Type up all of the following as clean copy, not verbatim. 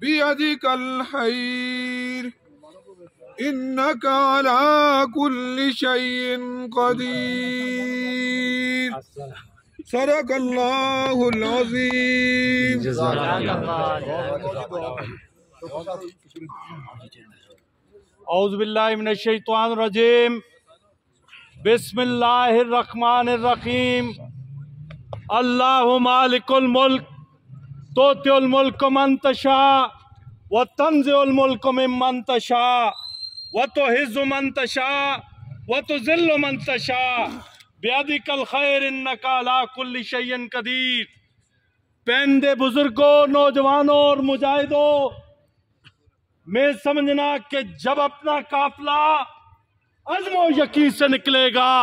بیدک الخیر انک علی کل شیء قدیر صدق اللہ العظیم۔ اعوذ باللہ من الشیطان الرجیم، بسم اللہ الرحمن الرحیم۔ اللہ مالک الملک تؤتی الملک من تشاء وتنزع الملک ممن تشاء وتعز من تشاء وتذل من تشاء بیدک الخیر انک علی کل شیء قدیر۔ پیندے بزرگوں، نوجوانوں اور مجاہدوں، میں سمجھنا کہ جب اپنا قافلہ عزم و یقین سے نکلے گا،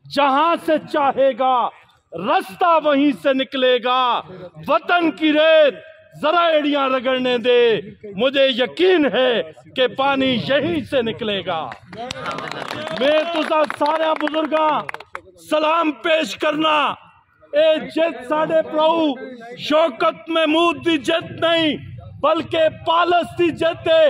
جہاں سے چاہے گا رستہ وہیں سے نکلے گا۔ وطن کی ریت ذرا ایڑیاں رگڑنے دے، مجھے یقین ہے کہ پانی یہیں سے نکلے گا۔ میں تسا سارے بزرگاں سلام پیش کرنا۔ اے جت ساڑے پراؤ شوکت محمود دی جت نہیں بلکہ پالس دی جت ہے،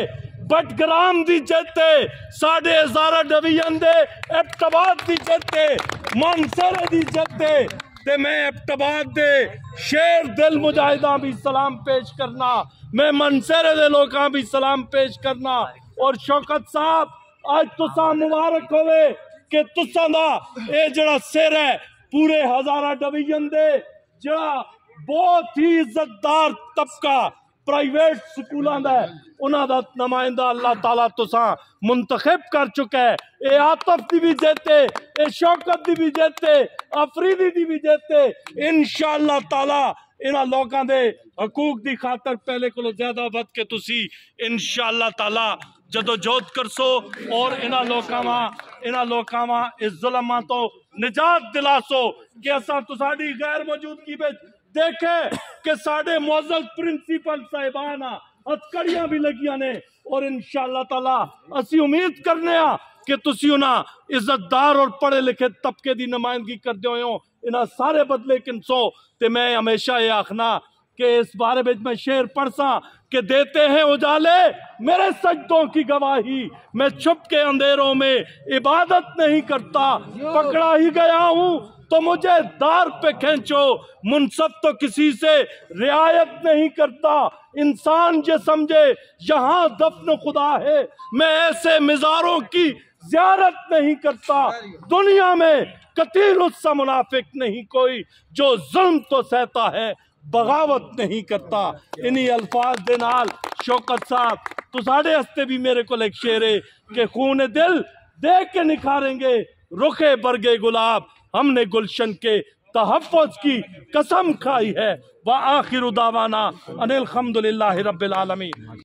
بٹگرام دی جت ہے، ساڑے ہزارہ ڈویژن دے ایبٹباد دی جت ہے، مانسر دی جت ہے۔ تے میں ایبٹباد دے شیر دل مجاہداں بھی سلام پیش کرنا، میں منسر دے لوکاں بھی سلام پیش کرنا۔ اور شوکت صاحب آج تساں مبارک ہوئے کہ تساں دا اے جڑا سر ہے پورے ہزارہ ڈویژن دے جڑا بہت ہی عزتدار طبقہ پرائیویٹ سکولاں دا ہے، انہاں دا نمائندہ اللہ تعالیٰ تساں منتخب کر چکا ہے۔ اے عاطف دی بھی جیتے، اے شوکت دی بھی جیتے، افریدی دی بھی جیتے۔ انشاءاللہ تعالیٰ انہاں لوکاں دے حقوق دی خاطر پہلے کلو زیادہ ود کے تسی انشاءاللہ تعالیٰ جدوجہد کرسو اور انہاں لوکاں اس ظلماں تو نجات دلاسو کہ اساں تساڈی غیر موجودگی میں دیکھے کہ ساڑے معزز پرنسپل صاحبان ہتھکڑیاں بھی لگیاں نے، اور انشاءاللہ تعالیٰ اسی امید کرنے ہاں کہ تسی انہاں عزتدار اور پڑھے لکھے طبقے دی نمائندگی کر دے ہوئے ہوں، انہاں سارے بدلے کنسو۔ تے میں ہمیشہ یہ آخنا کہ اس بارے میں شعر پڑھساں کہ دیتے ہیں اجالے میرے سجدوں کی گواہی، میں چھپ کے اندھیروں میں عبادت نہیں کرتا، پکڑا ہی گیا ہوں تو مجھے دار پہ کھینچو، منصف تو کسی سے رعایت نہیں کرتا، انسان یہ سمجھے یہاں دفن خدا ہے، میں ایسے مزاروں کی زیارت نہیں کرتا، دنیا میں قتیل اس سا منافق نہیں کوئی جو ظلم تو سہتا ہے بغاوت نہیں کرتا۔ انہی الفاظ دے نال شوکت صاحب تو ساڑے ہستے بھی میرے کو ایک شعر ہے کہ خون دل دیکھ کے نکھاریں گے رخے برگے گلاب، ہم نے گلشن کے تحفظ کی قسم کھائی ہے۔ وآخر دعوانا ان الحمدللہ رب العالمین۔